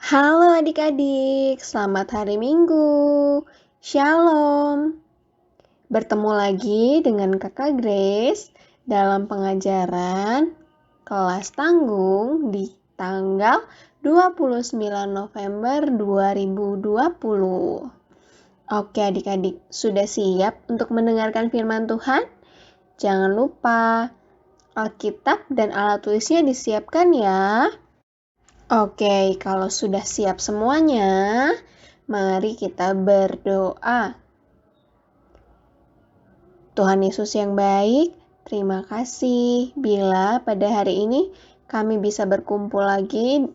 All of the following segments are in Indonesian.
Halo adik-adik, selamat hari Minggu. Shalom. Bertemu lagi dengan Kakak Grace dalam pengajaran kelas tanggung di tanggal 29 November 2020. Oke adik-adik, sudah siap untuk mendengarkan firman Tuhan? Jangan lupa Alkitab dan alat tulisnya disiapkan ya. Oke, kalau sudah siap semuanya, mari kita berdoa. Tuhan Yesus yang baik, terima kasih bila pada hari ini kami bisa berkumpul lagi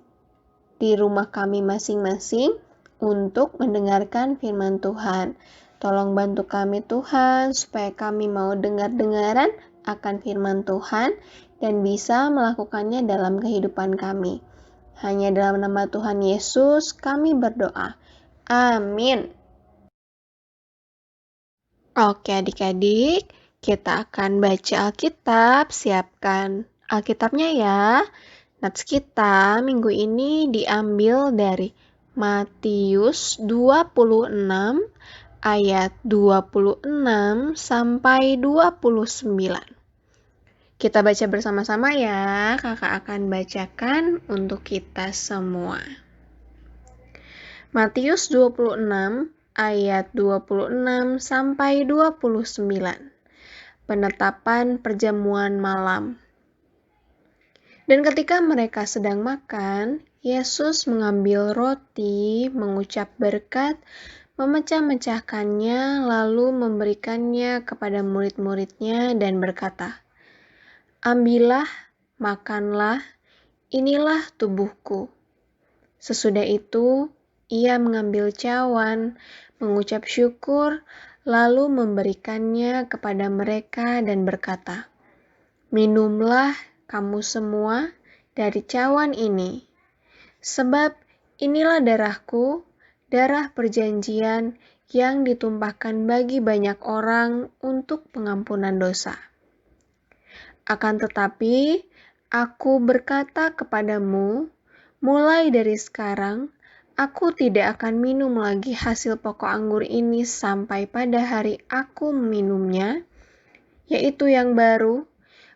di rumah kami masing-masing untuk mendengarkan firman Tuhan. Tolong bantu kami Tuhan, supaya kami mau dengar-dengaran akan firman Tuhan dan bisa melakukannya dalam kehidupan kami. Hanya dalam nama Tuhan Yesus kami berdoa. Amin. Oke adik-adik, kita akan baca Alkitab. Siapkan Alkitabnya ya. Nats kita minggu ini diambil dari Matius 26 ayat 26 sampai 29. Kita baca bersama-sama ya, kakak akan bacakan untuk kita semua. Matius 26 ayat 26 sampai 29. Penetapan perjamuan malam. Dan ketika mereka sedang makan, Yesus mengambil roti, mengucap berkat, memecah-mecahkannya, lalu memberikannya kepada murid-muridnya dan berkata, "Ambillah, makanlah, inilah tubuhku." Sesudah itu, ia mengambil cawan, mengucap syukur, lalu memberikannya kepada mereka dan berkata, "Minumlah kamu semua dari cawan ini, sebab inilah darahku, darah perjanjian yang ditumpahkan bagi banyak orang untuk pengampunan dosa. Akan tetapi, aku berkata kepadamu, mulai dari sekarang, aku tidak akan minum lagi hasil pokok anggur ini sampai pada hari aku meminumnya, yaitu yang baru,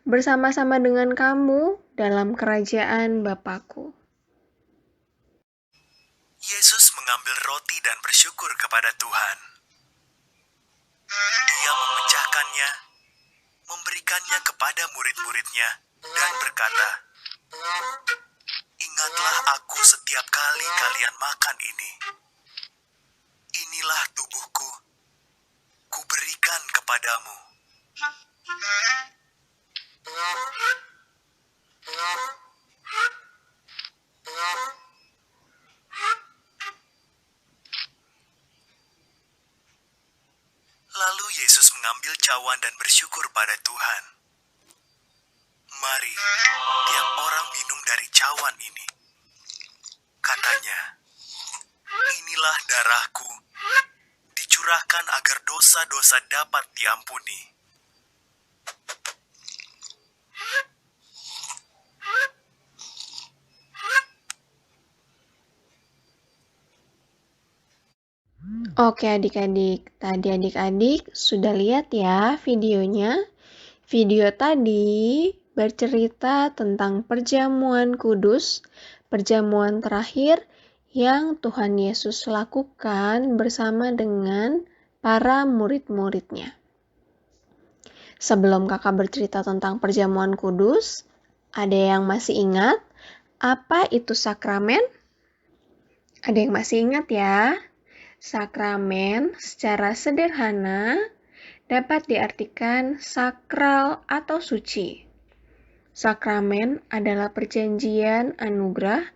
bersama-sama dengan kamu dalam kerajaan Bapa-Ku." Yesus mengambil roti dan bersyukur kepada Tuhan. Dia memecahkannya, memberikannya kepada murid-muridnya, dan berkata, "Ingatlah aku setiap kali kalian makan ini. Inilah tubuhku, kuberikan kepadamu." Lalu Yesus mengambil cawan dan bersyukur pada Tuhan. "Mari, tiap orang minum dari cawan ini," katanya. "Inilah darahku, dicurahkan agar dosa-dosa dapat diampuni." Oke adik-adik, tadi adik-adik sudah lihat ya videonya. Video tadi bercerita tentang perjamuan kudus, perjamuan terakhir yang Tuhan Yesus lakukan bersama dengan para murid-muridnya. Sebelum kakak bercerita tentang perjamuan kudus, ada yang masih ingat apa itu sakramen? Ada yang masih ingat ya? Sakramen secara sederhana dapat diartikan sakral atau suci. Sakramen adalah perjanjian anugerah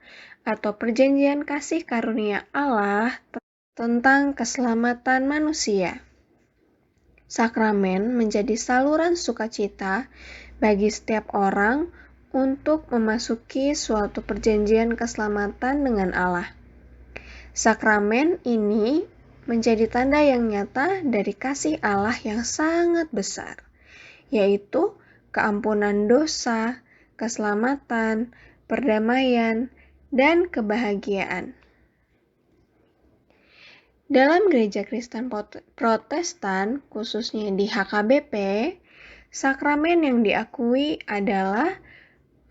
atau perjanjian kasih karunia Allah tentang keselamatan manusia. Sakramen menjadi saluran sukacita bagi setiap orang untuk memasuki suatu perjanjian keselamatan dengan Allah. Sakramen ini menjadi tanda yang nyata dari kasih Allah yang sangat besar, yaitu keampunan dosa, keselamatan, perdamaian, dan kebahagiaan. Dalam gereja Kristen Protestan, khususnya di HKBP, sakramen yang diakui adalah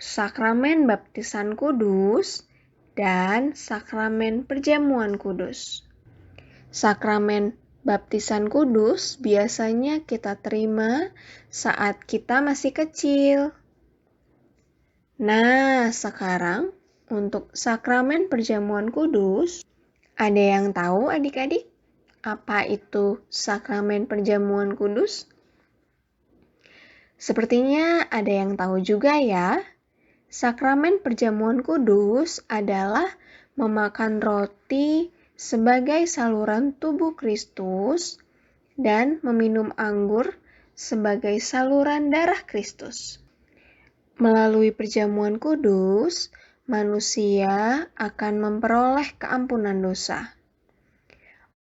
sakramen baptisan kudus dan sakramen perjamuan kudus. Sakramen baptisan kudus biasanya kita terima saat kita masih kecil. Nah, sekarang untuk sakramen perjamuan kudus, ada yang tahu adik-adik apa itu sakramen perjamuan kudus? Sepertinya ada yang tahu juga ya. Sakramen perjamuan kudus adalah memakan roti sebagai saluran tubuh Kristus dan meminum anggur sebagai saluran darah Kristus. Melalui perjamuan kudus, manusia akan memperoleh keampunan dosa.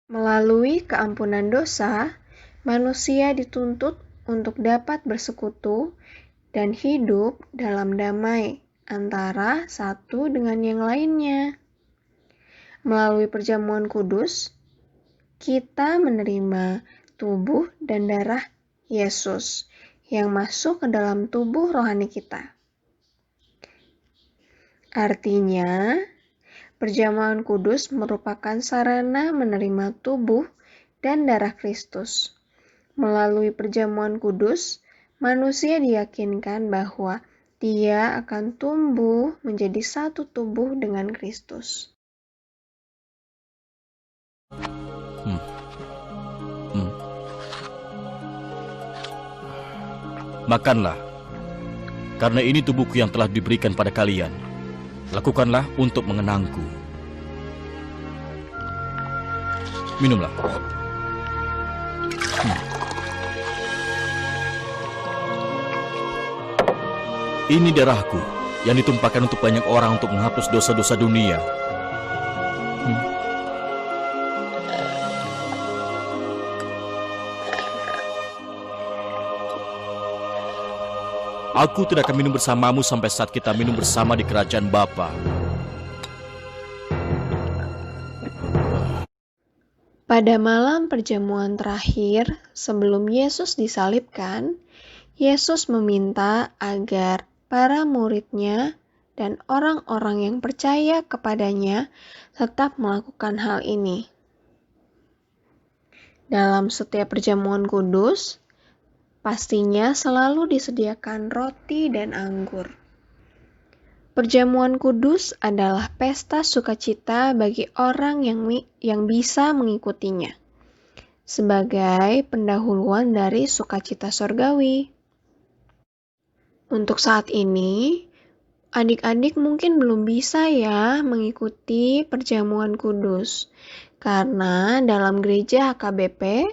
Melalui keampunan dosa, manusia dituntut untuk dapat bersekutu dan hidup dalam damai antara satu dengan yang lainnya. Melalui perjamuan kudus, kita menerima tubuh dan darah Yesus yang masuk ke dalam tubuh rohani kita. Artinya, perjamuan kudus merupakan sarana menerima tubuh dan darah Kristus. Melalui perjamuan kudus, manusia diyakinkan bahwa dia akan tumbuh menjadi satu tubuh dengan Kristus. Makanlah, karena ini tubuhku yang telah diberikan pada kalian. Lakukanlah untuk mengenangku. Minumlah. Ini darahku yang ditumpahkan untuk banyak orang untuk menghapus dosa-dosa dunia. Aku tidak akan minum bersamamu sampai saat kita minum bersama di kerajaan Bapa. Pada malam perjamuan terakhir sebelum Yesus disalibkan, Yesus meminta agar para murid-Nya dan orang-orang yang percaya kepadanya tetap melakukan hal ini. Dalam setiap perjamuan kudus, pastinya selalu disediakan roti dan anggur. Perjamuan kudus adalah pesta sukacita bagi orang yang bisa mengikutinya, sebagai pendahuluan dari sukacita sorgawi. Untuk saat ini, adik-adik mungkin belum bisa ya mengikuti perjamuan kudus, karena dalam gereja HKBP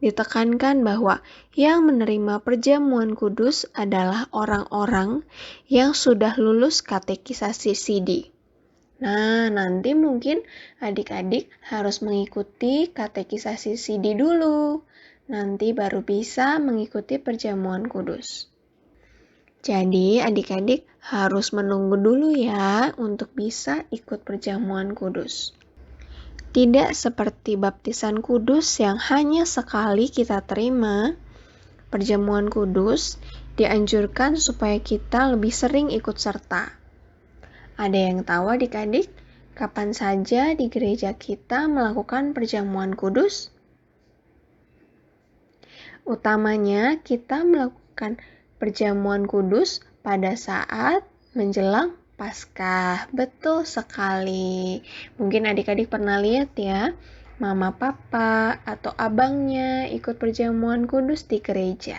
ditekankan bahwa yang menerima perjamuan kudus adalah orang-orang yang sudah lulus katekisasi CD. Nah, nanti mungkin adik-adik harus mengikuti katekisasi CD dulu. Nanti baru bisa mengikuti perjamuan kudus. Jadi, adik-adik harus menunggu dulu ya untuk bisa ikut perjamuan kudus. Tidak seperti baptisan kudus yang hanya sekali kita terima, perjamuan kudus dianjurkan supaya kita lebih sering ikut serta. Ada yang tahu adik-adik, kapan saja di gereja kita melakukan perjamuan kudus? Utamanya kita melakukan perjamuan kudus pada saat menjelang Paskah. Betul sekali. Mungkin adik-adik pernah lihat ya, mama papa atau abangnya ikut perjamuan kudus di gereja.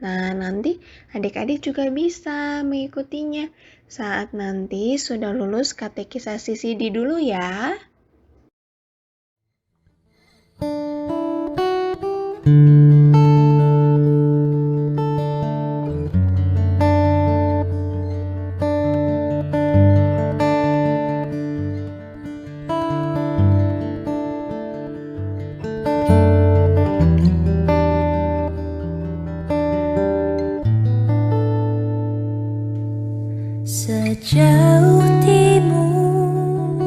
Nah, nanti adik-adik juga bisa mengikutinya saat nanti sudah lulus katekisasi CD dulu ya. Sejauh timur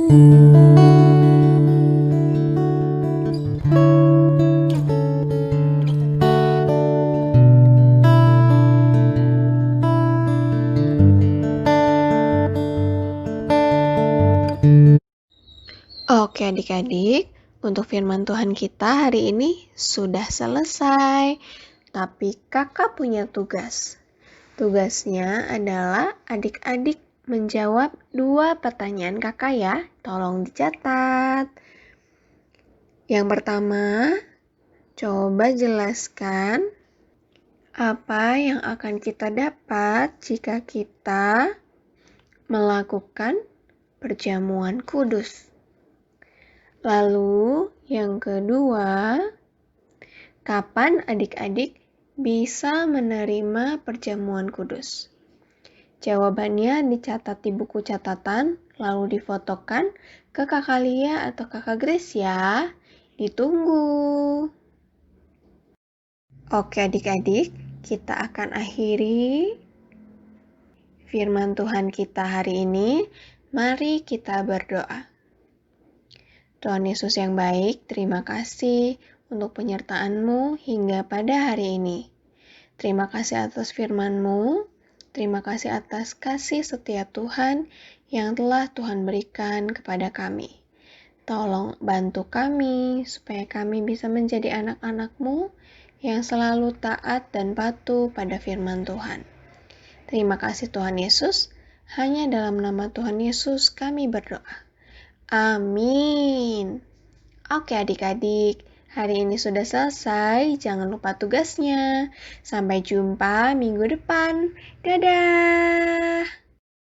Oke adik-adik, untuk firman Tuhan kita hari ini sudah selesai. Tapi kakak punya tugas. Tugasnya adalah adik-adik menjawab 2 pertanyaan kakak ya. Tolong dicatat. Yang pertama, coba jelaskan apa yang akan kita dapat jika kita melakukan perjamuan kudus. Lalu yang kedua, kapan adik-adik bisa menerima perjamuan kudus? Jawabannya dicatat di buku catatan, lalu difotokan ke kakak Lia atau kakak Grace ya. Ditunggu. Oke adik-adik, kita akan akhiri firman Tuhan kita hari ini. Mari kita berdoa. Tuhan Yesus yang baik, terima kasih untuk penyertaan-Mu hingga pada hari ini. Terima kasih atas firman-Mu, terima kasih atas kasih setia Tuhan yang telah Tuhan berikan kepada kami. Tolong bantu kami supaya kami bisa menjadi anak-anak-Mu yang selalu taat dan patuh pada firman Tuhan. Terima kasih Tuhan Yesus, hanya dalam nama Tuhan Yesus kami berdoa. Amin. Oke adik-adik, hari ini sudah selesai. Jangan lupa tugasnya. Sampai jumpa minggu depan. Dadah.